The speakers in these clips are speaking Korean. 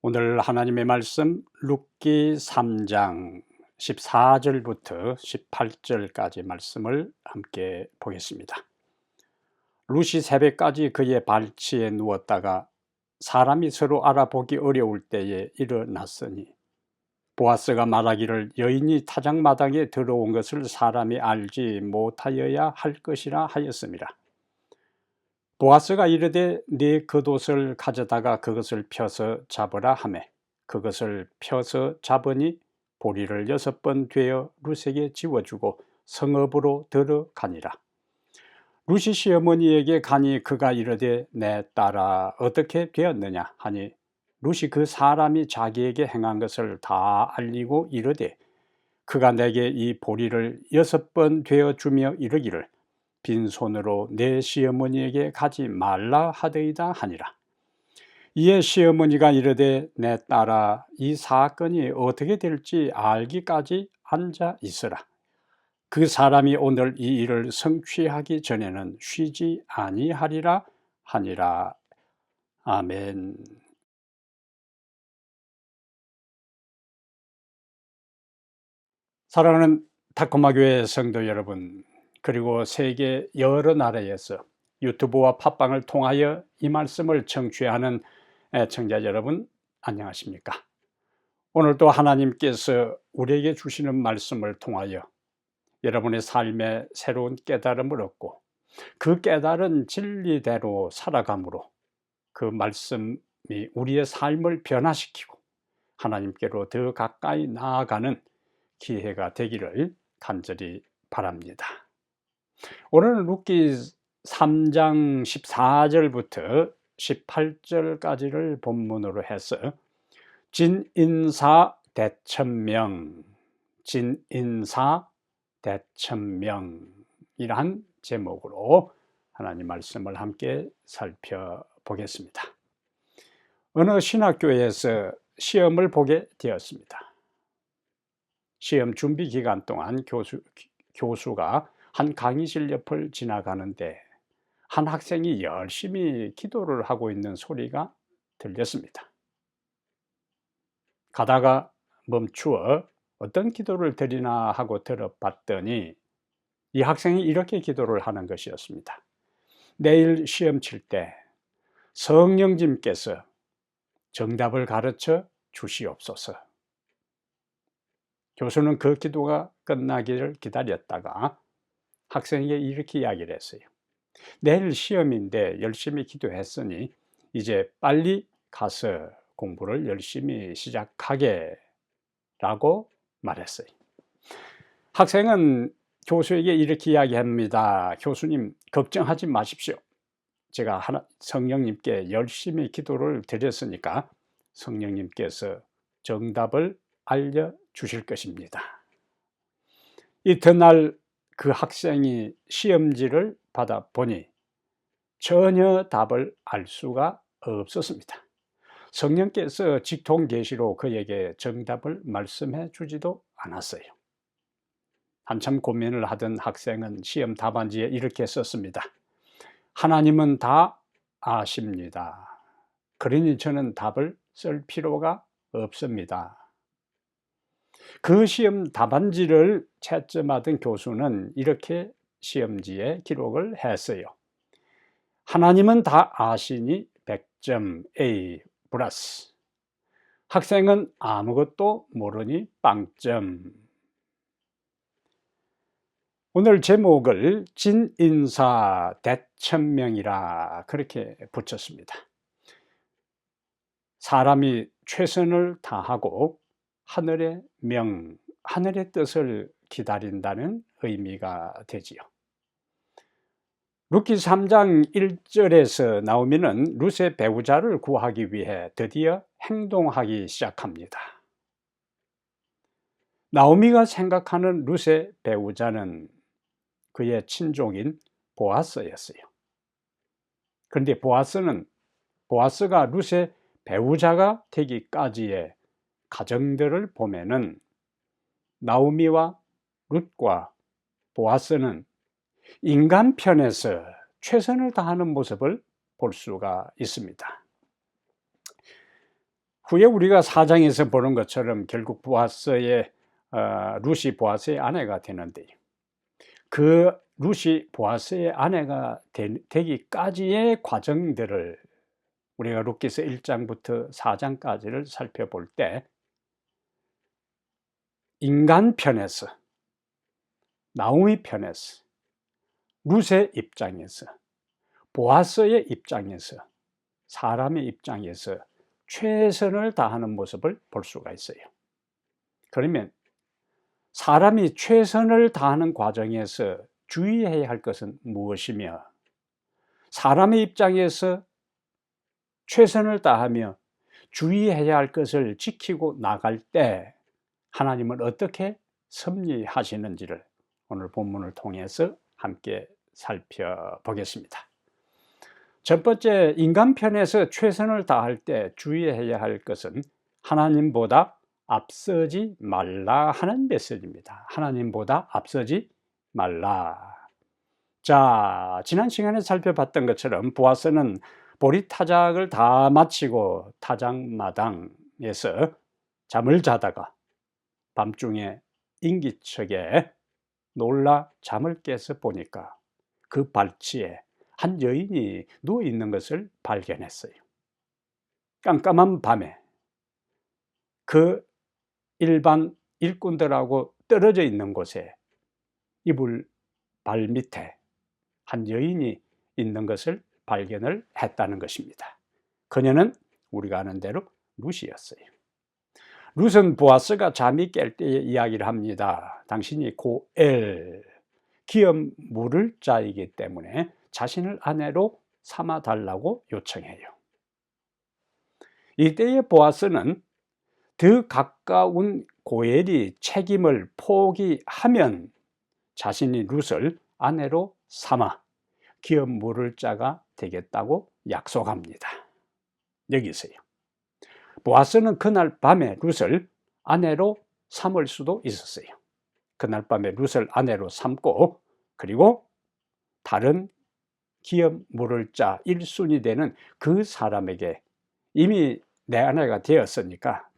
오늘 하나님의 말씀 룻기 3장 14절부터 18절까지 말씀을 함께 보겠습니다. 룻이 새벽까지 그의 발치에 누웠다가 사람이 서로 알아보기 어려울 때에 일어났으니 보아스가 말하기를 여인이 타작마당에 들어온 것을 사람이 알지 못하여야 할 것이라 하였습니다. 보아스가 이르되 네 겉옷을 가져다가 그것을 펴서 잡으라 하매 그것을 펴서 잡으니 보리를 6번 되어 룻에게 지워주고 성읍으로 들어가니라. 룻이 시어머니에게 가니 그가 이르되 내 딸아 어떻게 되었느냐 하니 룻이 그 사람이 자기에게 행한 것을 다 알리고 이르되 그가 내게 이 보리를 6번 되어 주며 이르기를 빈손으로 내 시어머니에게 가지 말라 하더이다 하니라. 이에 시어머니가 이르되 내 딸아 이 사건이 어떻게 될지 알기까지 앉아 있으라. 그 사람이 오늘 이 일을 성취하기 전에는 쉬지 아니하리라 하니라. 아멘. 사랑하는 타코마 교회 성도 여러분, 그리고 세계 여러 나라에서 유튜브와 팟빵을 통하여 이 말씀을 청취하는 애청자 여러분, 안녕하십니까? 오늘도 하나님께서 우리에게 주시는 말씀을 통하여 여러분의 삶에 새로운 깨달음을 얻고 그 깨달은 진리대로 살아감으로 그 말씀이 우리의 삶을 변화시키고 하나님께로 더 가까이 나아가는 기회가 되기를 간절히 바랍니다. 오늘은 룻기 3장 14절부터 18절까지를 본문으로 해서 진인사 대천명, 진인사 대천명이란 제목으로 하나님 말씀을 함께 살펴보겠습니다. 어느 신학교에서 시험을 보게 되었습니다. 시험 준비 기간 동안 교수가 한 강의실 옆을 지나가는데 한 학생이 열심히 기도를 하고 있는 소리가 들렸습니다. 가다가 멈추어 어떤 기도를 드리나 하고 들어봤더니 이 학생이 이렇게 기도를 하는 것이었습니다. 내일 시험 칠 때 성령님께서 정답을 가르쳐 주시옵소서. 교수는 그 기도가 끝나기를 기다렸다가 학생에게 이렇게 이야기를 했어요. 내일 시험인데 열심히 기도했으니 이제 빨리 가서 공부를 열심히 시작하게 라고 말했어요. 학생은 교수에게 이렇게 이야기합니다. 교수님, 걱정하지 마십시오. 제가 성령님께 열심히 기도를 드렸으니까 성령님께서 정답을 알려주실 것입니다. 이튿날 그 학생이 시험지를 받아보니 전혀 답을 알 수가 없었습니다. 성령께서 직통계시로 그에게 정답을 말씀해 주지도 않았어요. 한참 고민을 하던 학생은 시험 답안지에 이렇게 썼습니다. 하나님은 다 아십니다. 그러니 저는 답을 쓸 필요가 없습니다. 그 시험 답안지를 채점하던 교수는 이렇게 시험지에 기록을 했어요. 하나님은 다 아시니 100점 A 플러스. 학생은 아무것도 모르니 빵점. 오늘 제목을 진인사 대천명이라 그렇게 붙였습니다. 사람이 최선을 다하고 하늘의 명, 하늘의 뜻을 기다린다는 의미가 되지요. 룻기 3장 1절에서 나오미는 룻의 배우자를 구하기 위해 드디어 행동하기 시작합니다. 나오미가 생각하는 룻의 배우자는 그의 친족인 보아스였어요. 그런데 보아스가 룻의 배우자가 되기까지의 과정들을 보면은 나오미와 룻과 보아스는 인간 편에서 최선을 다하는 모습을 볼 수가 있습니다. 후에 우리가 4장에서 보는 것처럼 결국 룻이 보아스의 아내가 되는데요. 그 룻이 보아스의 아내가 되기까지의 과정들을 우리가 룻기서 1장부터 4장까지를 살펴볼 때 인간 편에서, 나오미 편에서, 룻의 입장에서, 보아스의 입장에서, 사람의 입장에서 최선을 다하는 모습을 볼 수가 있어요. 그러면 사람이 최선을 다하는 과정에서 주의해야 할 것은 무엇이며, 사람의 입장에서 최선을 다하며 주의해야 할 것을 지키고 나갈 때 하나님은 어떻게 섭리하시는지를 오늘 본문을 통해서 함께 살펴보겠습니다. 첫 번째, 인간 편에서 최선을 다할 때 주의해야 할 것은 하나님보다 앞서지 말라 하는 메시지입니다. 하나님보다 앞서지 말라. 자, 지난 시간에 살펴봤던 것처럼 보아스는 보리타작을 다 마치고 타작마당에서 잠을 자다가 밤중에 인기척에 놀라 잠을 깨서 보니까 그 발치에 한 여인이 누워 있는 것을 발견했어요. 깜깜한 밤에 그 일반 일꾼들하고 떨어져 있는 곳에 이불 발 밑에 한 여인이 있는 것을 발견을 했다는 것입니다. 그녀는 우리가 아는 대로 룻이었어요. 룻은 보아스가 잠이 깰 때의 이야기를 합니다. 당신이 고엘, 기업 물을 자이기 때문에 자신을 아내로 삼아 달라고 요청해요. 이때의 보아스는 더 가까운 고엘이 책임을 포기하면 자신이 룻을 아내로 삼아 기업 물을 자가 되겠다고 약속합니다. 여기서요. 보아스는 그날 밤에 룻을 아내로 삼을 수도 있었어요. 그날 밤에 룻을 아내로 삼고 그리고 다른 기업 물을 자 1순위 되는 그 사람에게 이미 내 아내가 되었으니까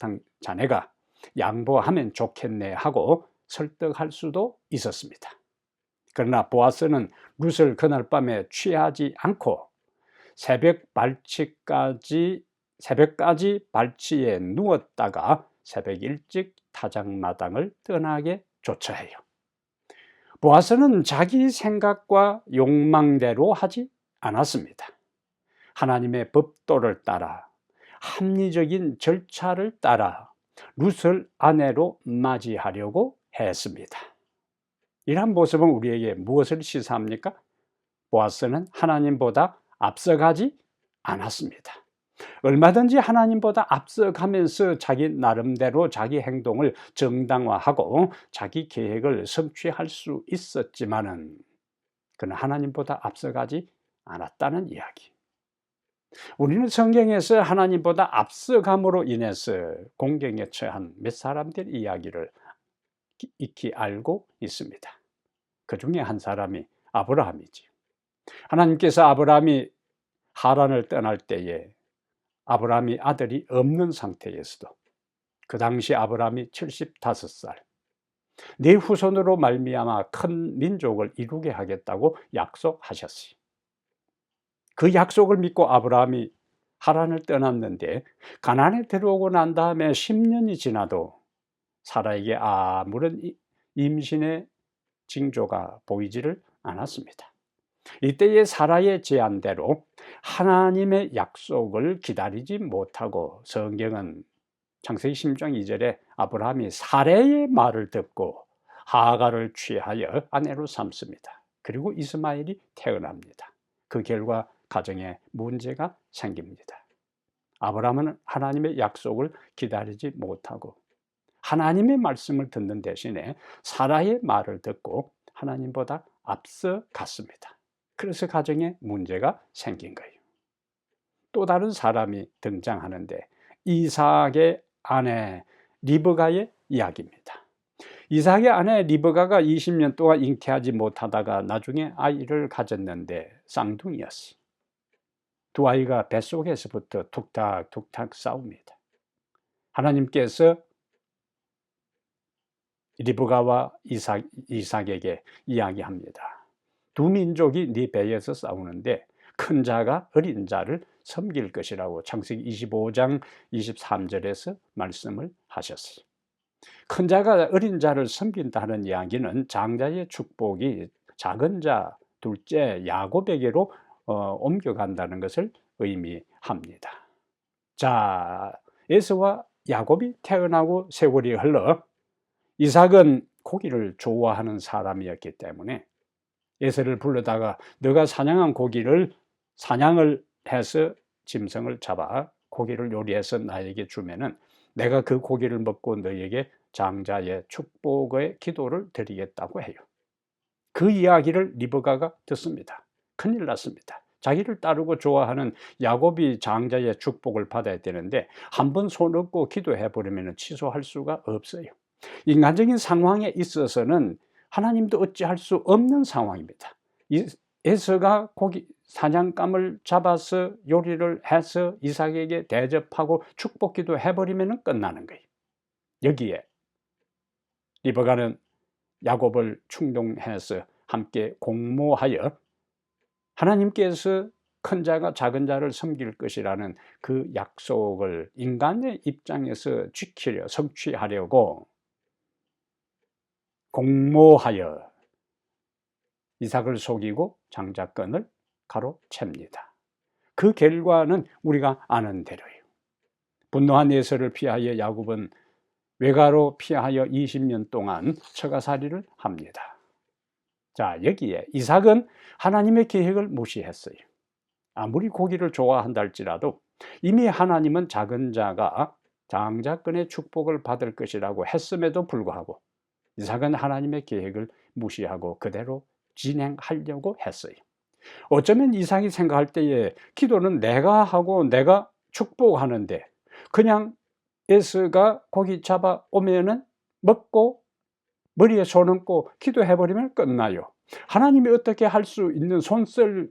자네가 양보하면 좋겠네 하고 설득할 수도 있었습니다. 그러나 보아스는 룻을 그날 밤에 취하지 않고 새벽까지 발치에 누웠다가 새벽 일찍 타작마당을 떠나게 조처해요. 보아스는 자기 생각과 욕망대로 하지 않았습니다. 하나님의 법도를 따라 합리적인 절차를 따라 룻을 아내로 맞이하려고 했습니다. 이러한 모습은 우리에게 무엇을 시사합니까? 보아스는 하나님보다 앞서가지 않았습니다. 얼마든지 하나님보다 앞서가면서 자기 나름대로 자기 행동을 정당화하고 자기 계획을 성취할 수 있었지만은 그는 하나님보다 앞서가지 않았다는 이야기. 우리는 성경에서 하나님보다 앞서감으로 인해서 공경에 처한 몇 사람들 이야기를 익히 알고 있습니다. 그 중에 한 사람이 아브라함이지. 하나님께서 아브라함이 하란을 떠날 때에 아브라함이 아들이 없는 상태에서도 그 당시 아브라함이 75살, 네 후손으로 말미암아 큰 민족을 이루게 하겠다고 약속하셨어요. 그 약속을 믿고 아브라함이 하란을 떠났는데 가나안에 들어오고 난 다음에 10년이 지나도 사라에게 아무런 임신의 징조가 보이지를 않았습니다. 이때의 사라의 제안대로 하나님의 약속을 기다리지 못하고 성경은 창세기 10장 2절에 아브라함이 사레의 말을 듣고 하갈을 취하여 아내로 삼습니다. 그리고 이스마엘이 태어납니다. 그 결과 가정에 문제가 생깁니다. 아브라함은 하나님의 약속을 기다리지 못하고 하나님의 말씀을 듣는 대신에 사라의 말을 듣고 하나님보다 앞서 갔습니다. 그래서 가정에 문제가 생긴 거예요. 또 다른 사람이 등장하는데 이삭의 아내 리브가의 이야기입니다. 이삭의 아내 리브가가 20년 동안 잉태하지 못하다가 나중에 아이를 가졌는데 쌍둥이였어요. 두 아이가 뱃속에서부터 툭탁툭탁 싸웁니다. 하나님께서 리브가와 이삭에게 이야기합니다. 두 민족이 네 배에서 싸우는데 큰 자가 어린 자를 섬길 것이라고 창세기 25장 23절에서 말씀을 하셨어요. 큰 자가 어린 자를 섬긴다는 이야기는 장자의 축복이 작은 자 둘째 야곱에게로 옮겨간다는 것을 의미합니다. 자, 에서와 야곱이 태어나고 세월이 흘러 이삭은 고기를 좋아하는 사람이었기 때문에 에서를 불러다가 너가 사냥한 고기를 사냥을 해서 짐승을 잡아 고기를 요리해서 나에게 주면은 내가 그 고기를 먹고 너에게 장자의 축복의 기도를 드리겠다고 해요. 그 이야기를 리브가가 듣습니다. 큰일 났습니다. 자기를 따르고 좋아하는 야곱이 장자의 축복을 받아야 되는데 한번 손 얹고 기도해 버리면 취소할 수가 없어요. 인간적인 상황에 있어서는 하나님도 어찌할 수 없는 상황입니다. 에서가 고기 사냥감을 잡아서 요리를 해서 이삭에게 대접하고 축복기도 해버리면 끝나는 거예요. 여기에 리브가는 야곱을 충동해서 함께 공모하여 하나님께서 큰 자가 작은 자를 섬길 것이라는 그 약속을 인간의 입장에서 지키려 성취하려고 공모하여 이삭을 속이고 장자권을 가로챕니다. 그 결과는 우리가 아는 대로예요. 분노한 에서를 피하여 야곱은 외가로 피하여 20년 동안 처가살이를 합니다. 자, 여기에 이삭은 하나님의 계획을 무시했어요. 아무리 고기를 좋아한다 할지라도 이미 하나님은 작은 자가 장자권의 축복을 받을 것이라고 했음에도 불구하고 이삭은 하나님의 계획을 무시하고 그대로 진행하려고 했어요. 어쩌면 이삭이 생각할 때에 기도는 내가 하고 내가 축복하는데 그냥 에서가 고기 잡아 오면은 먹고 머리에 손 얹고 기도해버리면 끝나요. 하나님이 어떻게 할 수 있는 손 쓸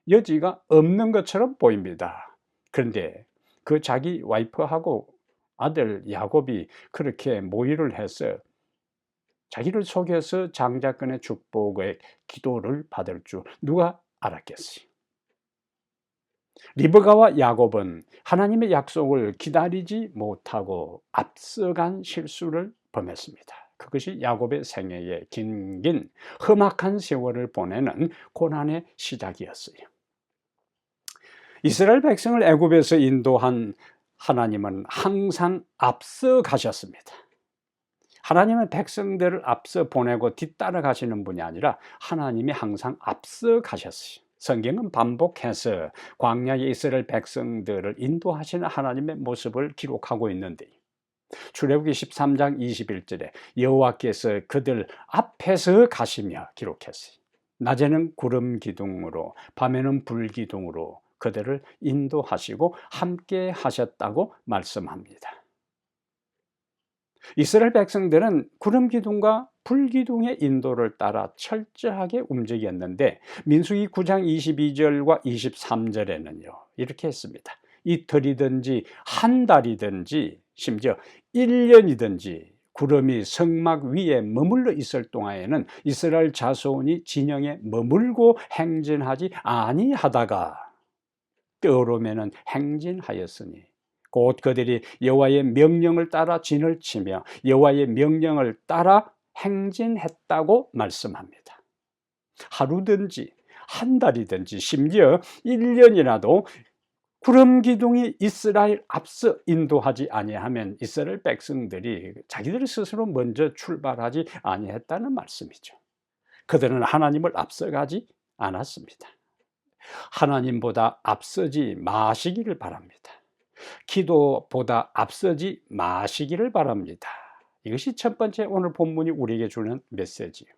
여지가 없는 것처럼 보입니다. 그런데 그 자기 와이프하고 아들 야곱이 그렇게 모의를 해서 자기를 속여서 장자권의 축복의 기도를 받을 줄 누가 알았겠어요. 리브가와 야곱은 하나님의 약속을 기다리지 못하고 앞서간 실수를 범했습니다. 그것이 야곱의 생애의 긴긴 험악한 세월을 보내는 고난의 시작이었어요. 이스라엘 백성을 애굽에서 인도한 하나님은 항상 앞서 가셨습니다. 하나님은 백성들을 앞서 보내고 뒤따라 가시는 분이 아니라 하나님이 항상 앞서 가셨어요. 성경은 반복해서 광야에 이스라엘 백성들을 인도하시는 하나님의 모습을 기록하고 있는데 출애굽기 13장 21절에 여호와께서 그들 앞에서 가시며 기록했어요. 낮에는 구름 기둥으로 밤에는 불 기둥으로 그들을 인도하시고 함께 하셨다고 말씀합니다. 이스라엘 백성들은 구름 기둥과 불 기둥의 인도를 따라 철저하게 움직였는데 민수기 9장 22절과 23절에는요 이렇게 했습니다. 이틀이든지 한 달이든지 심지어 1년이든지 구름이 성막 위에 머물러 있을 동안에는 이스라엘 자손이 진영에 머물고 행진하지 아니하다가 떠오르면 행진하였으니 곧 그들이 여호와의 명령을 따라 진을 치며 여호와의 명령을 따라 행진했다고 말씀합니다. 하루든지 한 달이든지 심지어 1년이라도 구름 기둥이 이스라엘 앞서 인도하지 아니하면 이스라엘 백성들이 자기들 스스로 먼저 출발하지 아니했다는 말씀이죠. 그들은 하나님을 앞서가지 않았습니다. 하나님보다 앞서지 마시기를 바랍니다. 기도보다 앞서지 마시기를 바랍니다. 이것이 첫 번째 오늘 본문이 우리에게 주는 메시지예요.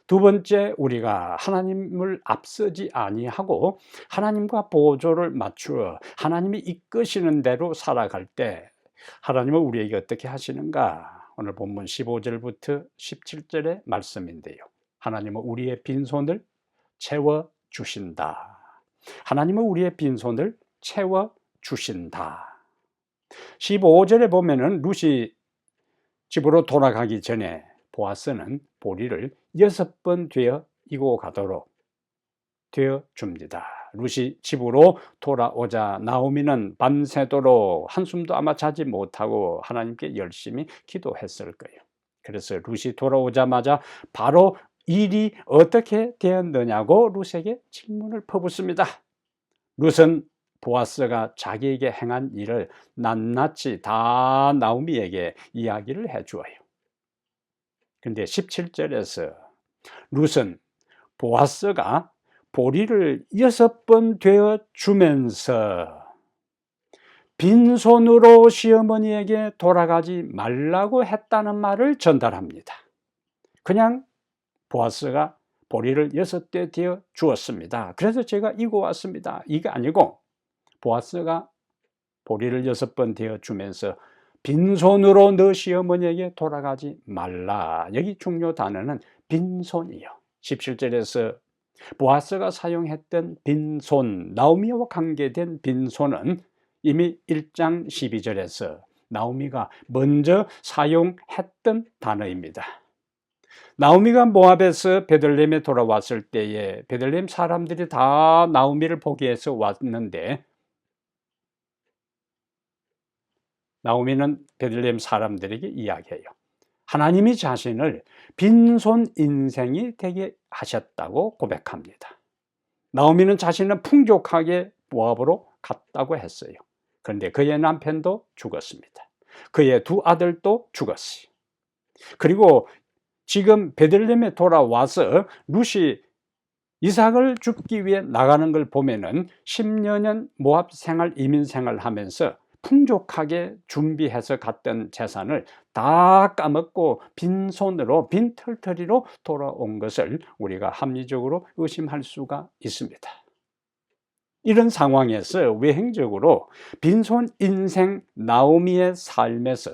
두 번째, 우리가 하나님을 앞서지 아니하고 하나님과 보조를 맞추어 하나님이 이끄시는 대로 살아갈 때 하나님은 우리에게 어떻게 하시는가? 오늘 본문 15절부터 17절의 말씀인데요. 하나님은 우리의 빈손을 채워주신다. 하나님은 우리의 빈손을 채워주신다. 15절에 보면은 룻이 집으로 돌아가기 전에 보아스는 보리를 6번 되어 이고 가도록 되어 줍니다. 룻이 집으로 돌아오자 나오미는 밤새도록 한숨도 아마 자지 못하고 하나님께 열심히 기도했을 거예요. 그래서 룻이 돌아오자마자 바로 일이 어떻게 되었느냐고 룻에게 질문을 퍼붓습니다. 룻은 보아스가 자기에게 행한 일을 낱낱이 다 나오미에게 이야기를 해주어요. 그런데 17절에서 룻은 보아스가 보리를 6번 되어 주면서 빈손으로 시어머니에게 돌아가지 말라고 했다는 말을 전달합니다. 그냥 보아스가 보리를 6대 되어 주었습니다. 그래서 제가 이고 왔습니다. 이게 아니고 보아스가 보리를 6번 되어 주면서 빈손으로 너 시어머니에게 돌아가지 말라. 여기 중요 단어는 빈손이요. 17절에서 보아스가 사용했던 빈손, 나오미와 관계된 빈손은 이미 1장 12절에서 나오미가 먼저 사용했던 단어입니다. 나오미가 모압에서 베들레헴에 돌아왔을 때에 베들레헴 사람들이 다 나오미를 보기 위해서 왔는데 나오미는 베들레헴 사람들에게 이야기해요. 하나님이 자신을 빈손 인생이 되게 하셨다고 고백합니다. 나오미는 자신은 풍족하게 모압으로 갔다고 했어요. 그런데 그의 남편도 죽었습니다. 그의 두 아들도 죽었어요. 그리고 지금 베들레헴에 돌아와서 룻이 이삭을 줍기 위해 나가는 걸 보면은 10여 년 모압 생활, 이민 생활 하면서 풍족하게 준비해서 갔던 재산을 다 까먹고 빈손으로 빈털터리로 돌아온 것을 우리가 합리적으로 의심할 수가 있습니다. 이런 상황에서 외행적으로 빈손 인생 나오미의 삶에서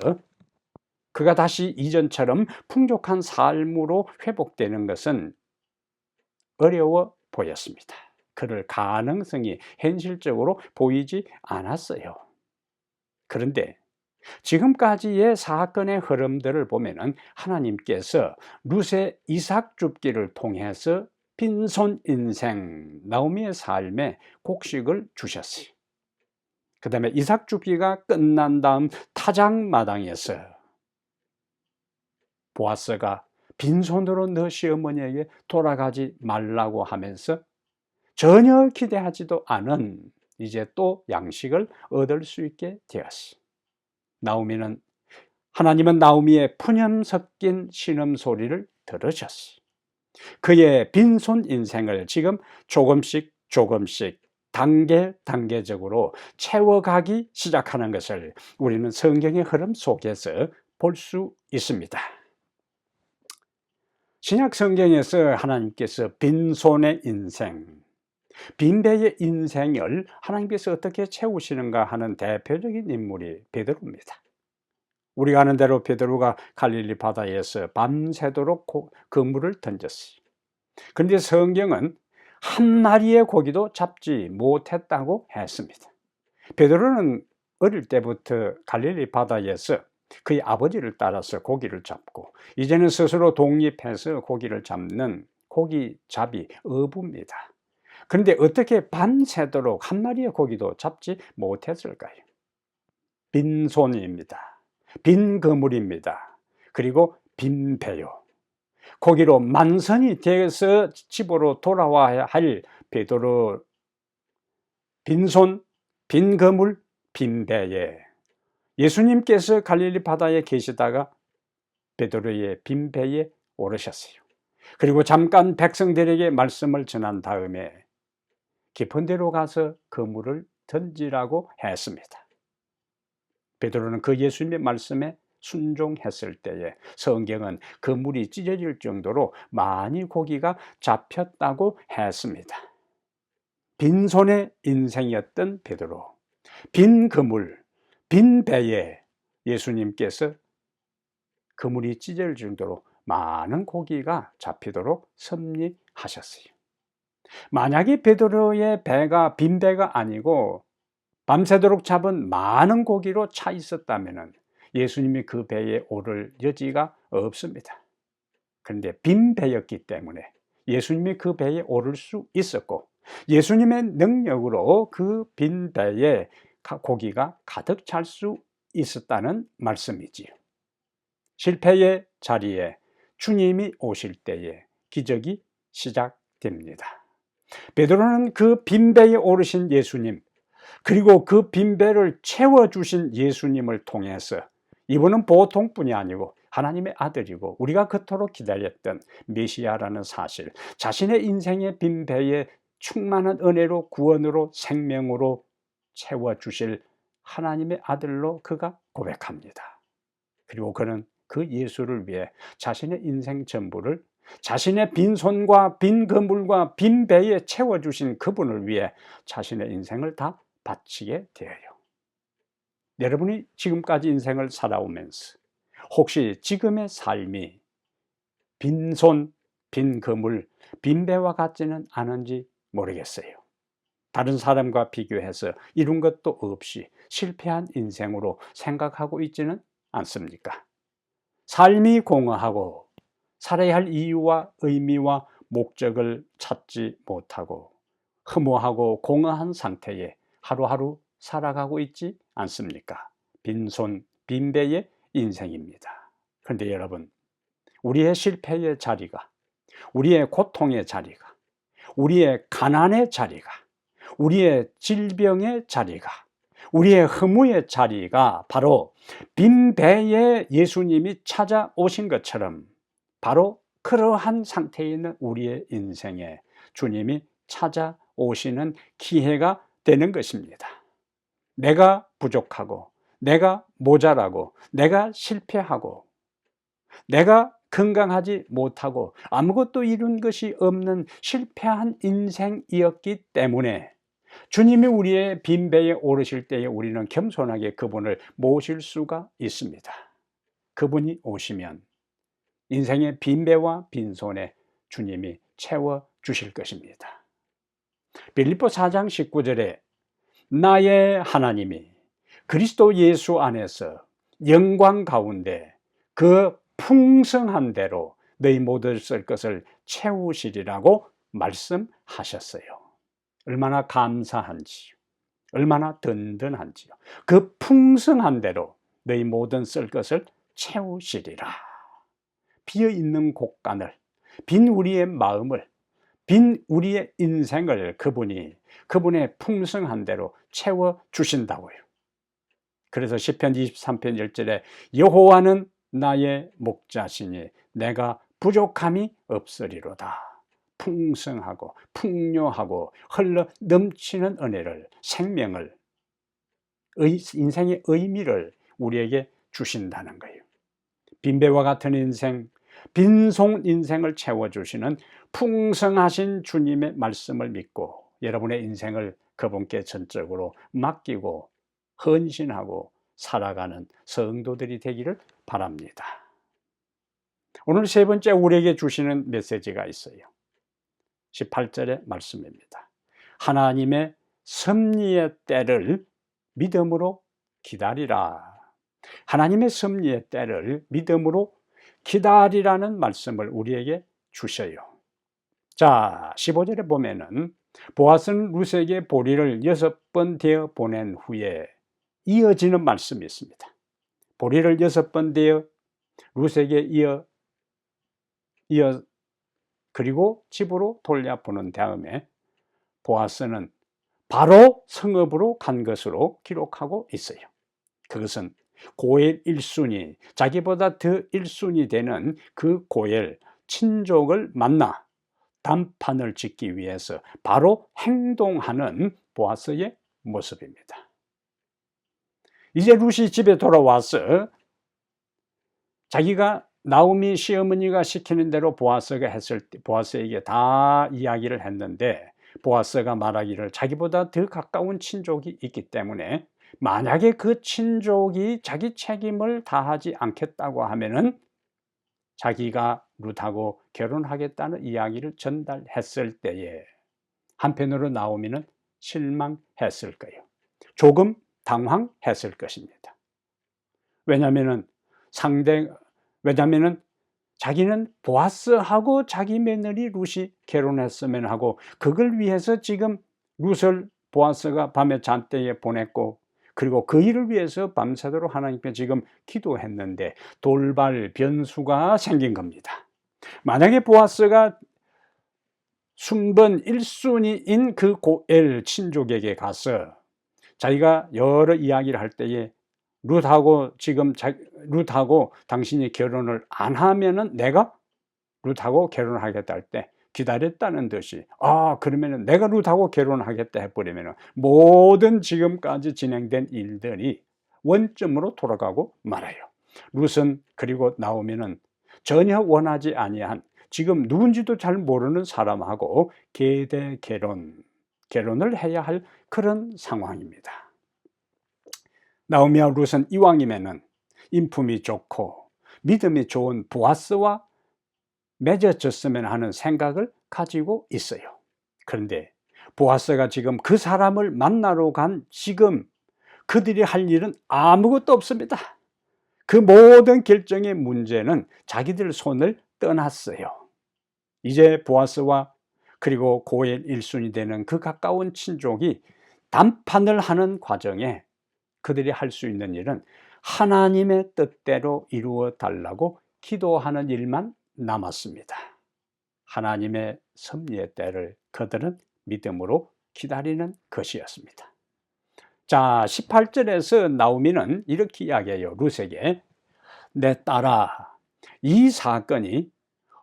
그가 다시 이전처럼 풍족한 삶으로 회복되는 것은 어려워 보였습니다. 그럴 가능성이 현실적으로 보이지 않았어요. 그런데 지금까지의 사건의 흐름들을 보면은 하나님께서 룻의 이삭 줍기를 통해서 빈손 인생 나오미의 삶에 곡식을 주셨어요. 그 다음에 이삭 줍기가 끝난 다음 타작마당에서 보아스가 빈손으로 너 시어머니에게 돌아가지 말라고 하면서 전혀 기대하지도 않은 이제 또 양식을 얻을 수 있게 되었어요. 나오미는 하나님은 나오미의 푸념 섞인 신음소리를 들으셨어요. 그의 빈손 인생을 지금 조금씩 단계적으로 채워가기 시작하는 것을 우리는 성경의 흐름 속에서 볼 수 있습니다. 신약 성경에서 하나님께서 빈손의 인생, 빈배의 인생을 하나님께서 어떻게 채우시는가 하는 대표적인 인물이 베드로입니다. 우리가 아는 대로 베드로가 갈릴리 바다에서 밤새도록 그물을 던졌어요. 그런데 성경은 한 마리의 고기도 잡지 못했다고 했습니다. 베드로는 어릴 때부터 갈릴리 바다에서 그의 아버지를 따라서 고기를 잡고 이제는 스스로 독립해서 고기를 잡는 고기잡이 어부입니다. 그런데 어떻게 밤새도록 한 마리의 고기도 잡지 못했을까요? 빈손입니다. 빈 그물입니다. 그리고 빈 배요. 고기로 만선이 되어서 집으로 돌아와야 할 베드로, 빈손, 빈 그물, 빈 배에 예수님께서 갈릴리 바다에 계시다가 베드로의 빈 배에 오르셨어요. 그리고 잠깐 백성들에게 말씀을 전한 다음에 깊은 데로 가서 그물을 던지라고 했습니다. 베드로는 그 예수님의 말씀에 순종했을 때에 성경은 그물이 찢어질 정도로 많이 고기가 잡혔다고 했습니다. 빈손의 인생이었던 베드로, 빈 그물, 빈 배에 예수님께서 그물이 찢어질 정도로 많은 고기가 잡히도록 섭리하셨어요. 만약에 베드로의 배가 빈 배가 아니고 밤새도록 잡은 많은 고기로 차 있었다면 예수님이 그 배에 오를 여지가 없습니다. 그런데 빈 배였기 때문에 예수님이 그 배에 오를 수 있었고, 예수님의 능력으로 그 빈 배에 고기가 가득 찰 수 있었다는 말씀이지요. 실패의 자리에 주님이 오실 때에 기적이 시작됩니다. 베드로는 그 빈배에 오르신 예수님, 그리고 그 빈배를 채워주신 예수님을 통해서 이분은 보통뿐이 아니고 하나님의 아들이고 우리가 그토록 기다렸던 메시아라는 사실, 자신의 인생의 빈배에 충만한 은혜로, 구원으로, 생명으로 채워주실 하나님의 아들로 그가 고백합니다. 그리고 그는 그 예수를 위해 자신의 인생 전부를, 자신의 빈손과 빈 그물과 빈 배에 채워주신 그분을 위해 자신의 인생을 다 바치게 되어요. 여러분이 지금까지 인생을 살아오면서 혹시 지금의 삶이 빈손, 빈 그물, 빈 배와 같지는 않은지 모르겠어요. 다른 사람과 비교해서 이룬 것도 없이 실패한 인생으로 생각하고 있지는 않습니까? 삶이 공허하고 살아야 할 이유와 의미와 목적을 찾지 못하고 허무하고 공허한 상태에 하루하루 살아가고 있지 않습니까? 빈손, 빈배의 인생입니다. 그런데 여러분, 우리의 실패의 자리가, 우리의 고통의 자리가, 우리의 가난의 자리가, 우리의 질병의 자리가, 우리의 허무의 자리가 바로 빈 배에 예수님이 찾아오신 것처럼 바로 그러한 상태에 있는 우리의 인생에 주님이 찾아오시는 기회가 되는 것입니다. 내가 부족하고, 내가 모자라고, 내가 실패하고, 내가 건강하지 못하고 아무것도 이룬 것이 없는 실패한 인생이었기 때문에 주님이 우리의 빈배에 오르실 때에 우리는 겸손하게 그분을 모실 수가 있습니다. 그분이 오시면 인생의 빈배와 빈손에 주님이 채워주실 것입니다. 빌립보 4장 19절에 나의 하나님이 그리스도 예수 안에서 영광 가운데 그 풍성한 대로 너희 모든 쓸 것을 채우시리라고 말씀하셨어요. 얼마나 감사한지요. 얼마나 든든한지요. 그 풍성한 대로 너희 모든 쓸 것을 채우시리라. 비어있는 곳간을, 빈 우리의 마음을, 빈 우리의 인생을 그분의 풍성한 대로 채워주신다고요. 그래서 시편 23편 1절에 여호와는 나의 목자시니 내가 부족함이 없으리로다. 풍성하고 풍요하고 흘러 넘치는 은혜를, 생명을, 인생의 의미를 우리에게 주신다는 거예요. 빈배와 같은 인생, 빈손 인생을 채워주시는 풍성하신 주님의 말씀을 믿고 여러분의 인생을 그분께 전적으로 맡기고 헌신하고 살아가는 성도들이 되기를 바랍니다. 오늘 세 번째 우리에게 주시는 메시지가 있어요. 18절의 말씀입니다. 하나님의 섭리의 때를 믿음으로 기다리라. 하나님의 섭리의 때를 믿음으로 기다리라는 말씀을 우리에게 주셔요. 자, 15절에 보면은 보아스는 룻에게 보리를 6번 되어 보낸 후에 이어지는 말씀이 있습니다. 보리를 6번 되어 룻에게 이어 그리고 집으로 돌려보낸 다음에 보아스는 바로 성읍으로 간 것으로 기록하고 있어요. 그것은 고엘 1순위, 자기보다 더 1순위 되는 그 고엘 친족을 만나 단판을 짓기 위해서 바로 행동하는 보아스의 모습입니다. 이제 룻이 집에 돌아와서 자기가 나오미 시어머니가 시키는 대로 보아스가 했을 때 보아스에게 다 이야기를 했는데 보아스가 말하기를 자기보다 더 가까운 친족이 있기 때문에 만약에 그 친족이 자기 책임을 다하지 않겠다고 하면은 자기가 룻하고 결혼하겠다는 이야기를 전달했을 때에 한편으로 나오미는 실망했을 거예요. 조금 당황했을 것입니다. 왜냐하면은 왜냐하면은 자기는 보아스하고 자기 며느리 룻이 결혼했으면 하고, 그걸 위해서 지금 룻을 보아스가 밤에 잔때에 보냈고, 그리고 그 일을 위해서 밤새도록 하나님께 지금 기도했는데 돌발 변수가 생긴 겁니다. 만약에 보아스가 순번 1순위인 그 고엘 친족에게 가서 자기가 여러 이야기를 할 때에 룻하고 당신이 결혼을 안 하면은 내가 룻하고 결혼하겠다 할 때 기다렸다는 듯이, 그러면은 내가 룻하고 결혼하겠다 해버리면은 모든 지금까지 진행된 일들이 원점으로 돌아가고 말아요. 룻은 그리고 나오면은 전혀 원하지 아니한, 지금 누군지도 잘 모르는 사람하고 계대 결혼을 해야 할 그런 상황입니다. 나오미와 룻은 이왕이면은 인품이 좋고 믿음이 좋은 보아스와 맺어졌으면 하는 생각을 가지고 있어요. 그런데 보아스가 지금 그 사람을 만나러 간 지금 그들이 할 일은 아무것도 없습니다. 그 모든 결정의 문제는 자기들 손을 떠났어요. 이제 보아스와 그리고 고엘 1순위 되는 그 가까운 친족이 담판을 하는 과정에 그들이 할 수 있는 일은 하나님의 뜻대로 이루어 달라고 기도하는 일만 남았습니다. 하나님의 섭리의 때를 그들은 믿음으로 기다리는 것이었습니다. 자, 18절에서 나오미는 이렇게 이야기해요. 룻에게, 내 딸아, 이 사건이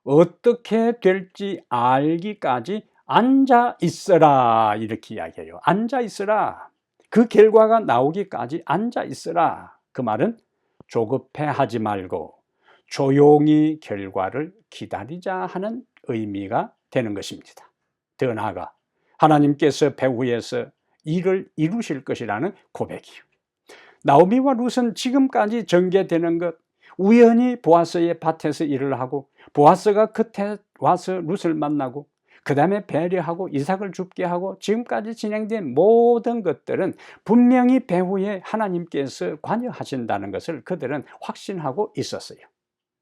어떻게 될지 알기까지 앉아 있어라, 이렇게 이야기해요. 앉아 있어라. 그 결과가 나오기까지 앉아 있어라. 그 말은 조급해하지 말고 조용히 결과를 기다리자 하는 의미가 되는 것입니다. 더 나아가 하나님께서 배후에서 일을 이루실 것이라는 고백이요. 나오미와 룻은 지금까지 전개되는 것, 우연히 보아스의 밭에서 일을 하고 보아스가 그때 와서 룻을 만나고 그 다음에 배려하고 이삭을 줍게 하고 지금까지 진행된 모든 것들은 분명히 배후에 하나님께서 관여하신다는 것을 그들은 확신하고 있었어요.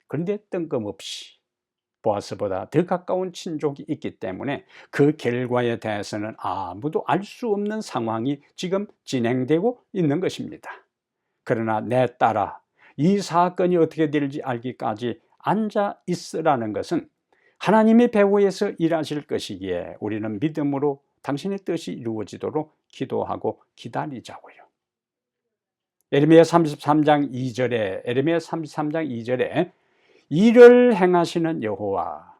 그런데 뜬금없이 보아스보다 더 가까운 친족이 있기 때문에 그 결과에 대해서는 아무도 알 수 없는 상황이 지금 진행되고 있는 것입니다. 그러나 내 딸아, 이 사건이 어떻게 될지 알기까지 앉아 있으라는 것은 하나님의 배후에서 일하실 것이기에 우리는 믿음으로 당신의 뜻이 이루어지도록 기도하고 기다리자고요. 에레미야 33장 2절에 일을 행하시는 여호와,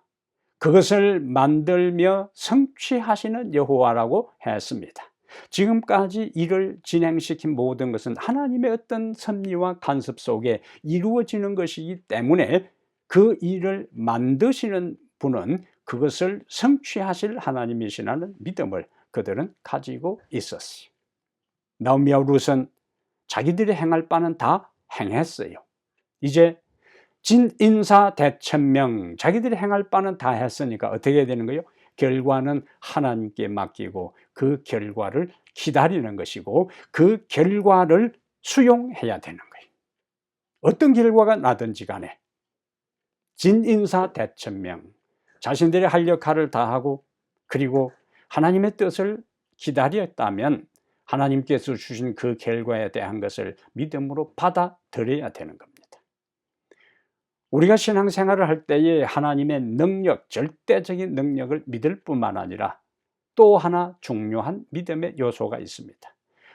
그것을 만들며 성취하시는 여호와라고 했습니다. 지금까지 일을 진행시킨 모든 것은 하나님의 어떤 섭리와 간섭 속에 이루어지는 것이기 때문에 그 일을 만드시는 분은 그것을 성취하실 하나님이시라는 믿음을 그들은 가지고 있었어요. 나오미와 룻은 자기들이 행할 바는 다 행했어요. 이제 진인사 대천명, 자기들이 행할 바는 다 했으니까 어떻게 되는 거예요? 결과는 하나님께 맡기고 그 결과를 기다리는 것이고 그 결과를 수용해야 되는 거예요. 어떤 결과가 나든지 간에 진인사 대천명, 자신들이 할 역할을 다하고 그리고 하나님의 뜻을 기다렸다면 하나님께서 주신 그 결과에 대한 것을 믿음으로 받아들여야 되는 겁니다. 우리가 신앙생활을 할 때에 하나님의 능력, 절대적인 능력을 믿을 뿐만 아니라 또 하나 중요한 믿음의 요소가 있습니다.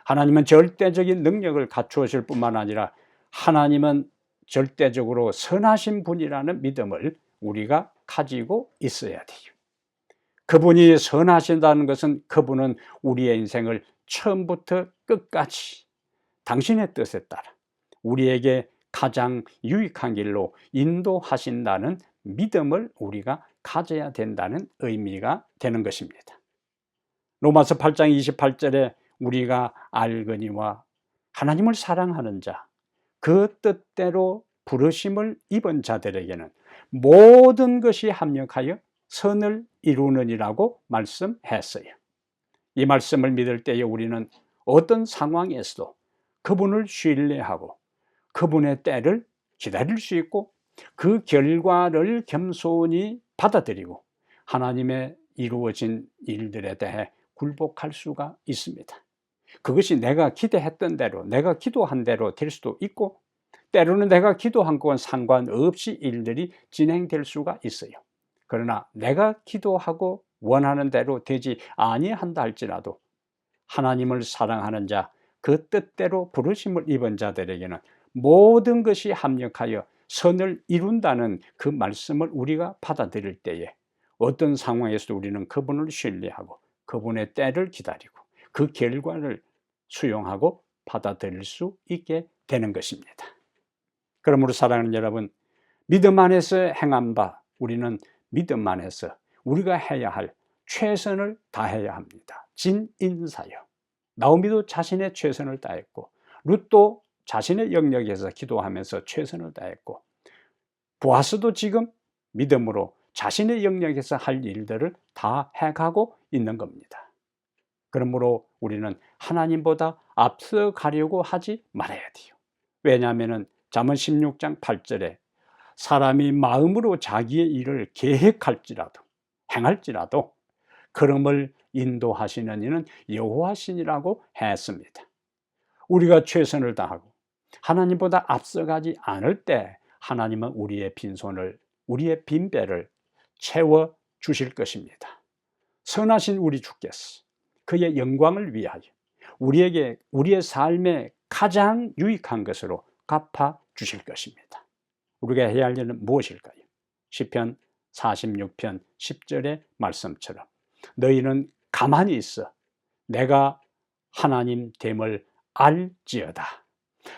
하나님은 절대적인 능력을 갖추실 뿐만 아니라 하나님은 절대적으로 선하신 분이라는 믿음을 우리가 가지고 있어야 돼요. 그분이 선하신다는 것은 그분은 우리의 인생을 처음부터 끝까지 당신의 뜻에 따라 우리에게 가장 유익한 길로 인도하신다는 믿음을 우리가 가져야 된다는 의미가 되는 것입니다. 로마서 8장 28절에 우리가 알거니와 하나님을 사랑하는 자, 그 뜻대로 부르심을 입은 자들에게는 모든 것이 합력하여 선을 이루느니라고 말씀했어요. 이 말씀을 믿을 때에 우리는 어떤 상황에서도 그분을 신뢰하고 그분의 때를 기다릴 수 있고 그 결과를 겸손히 받아들이고 하나님의 이루어진 일들에 대해 굴복할 수가 있습니다. 그것이 내가 기대했던 대로, 내가 기도한 대로 될 수도 있고 때로는 내가 기도한 것과 상관없이 일들이 진행될 수가 있어요. 그러나 내가 기도하고 원하는 대로 되지 아니한다 할지라도 하나님을 사랑하는 자, 그 뜻대로 부르심을 입은 자들에게는 모든 것이 합력하여 선을 이룬다는 그 말씀을 우리가 받아들일 때에 어떤 상황에서도 우리는 그분을 신뢰하고 그분의 때를 기다리고 그 결과를 수용하고 받아들일 수 있게 되는 것입니다. 그러므로 사랑하는 여러분, 믿음 안에서 행한 바 우리는 믿음 안에서 우리가 해야 할 최선을 다해야 합니다. 진인사요. 나오미도 자신의 최선을 다했고 룻도 자신의 영역에서 기도하면서 최선을 다했고 보아스도 지금 믿음으로 자신의 영역에서 할 일들을 다 해가고 있는 겁니다. 그러므로 우리는 하나님보다 앞서가려고 하지 말아야 돼요. 왜냐하면 잠언 16장 8절에 사람이 마음으로 자기의 일을 계획할지라도 행할지라도 걸음을 인도하시는 이는 여호와시니라고 했습니다. 우리가 최선을 다하고 하나님보다 앞서가지 않을 때 하나님은 우리의 빈손을, 우리의 빈배를 채워 주실 것입니다. 선하신 우리 주께서 그의 영광을 위하여 우리에게 우리의 삶에 가장 유익한 것으로 갚아 주실 것입니다. 우리가 해야 할 일은 무엇일까요? 시편 46편 10절의 말씀처럼 너희는 가만히 있어 내가 하나님 됨을 알지어다.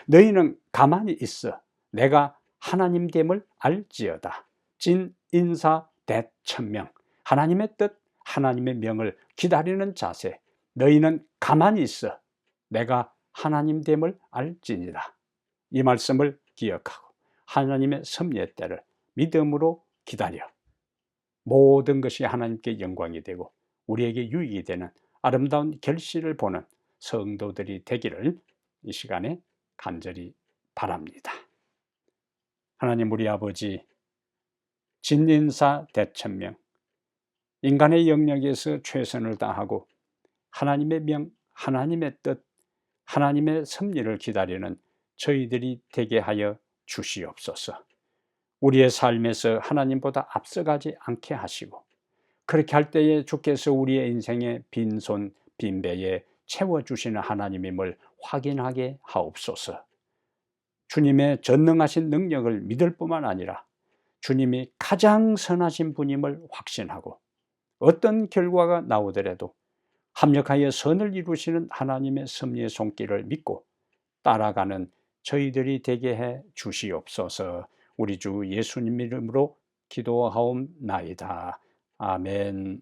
너희는 가만히 있어 내가 하나님 됨을 알지어다. 진인사 대천명, 하나님의 뜻, 하나님의 명을 기다리는 자세. 너희는 가만히 있어 내가 하나님 됨을 알지니라. 이 말씀을 기억하고 하나님의 섭리의 때를 믿음으로 기다려 모든 것이 하나님께 영광이 되고 우리에게 유익이 되는 아름다운 결실을 보는 성도들이 되기를 이 시간에 간절히 바랍니다. 하나님 우리 아버지, 진인사 대천명, 인간의 영역에서 최선을 다하고 하나님의 명, 하나님의 뜻, 하나님의 섭리를 기다리는 저희들이 되게 하여 주시옵소서. 우리의 삶에서 하나님보다 앞서가지 않게 하시고 그렇게 할 때에 주께서 우리의 인생의 빈손 빈배에 채워주시는 하나님임을 확인하게 하옵소서. 주님의 전능하신 능력을 믿을 뿐만 아니라 주님이 가장 선하신 분임을 확신하고 어떤 결과가 나오더라도 합력하여 선을 이루시는 하나님의 섭리의 손길을 믿고 따라가는 저희들이 되게 해 주시옵소서. 우리 주 예수님 이름으로 기도하옵나이다. 아멘.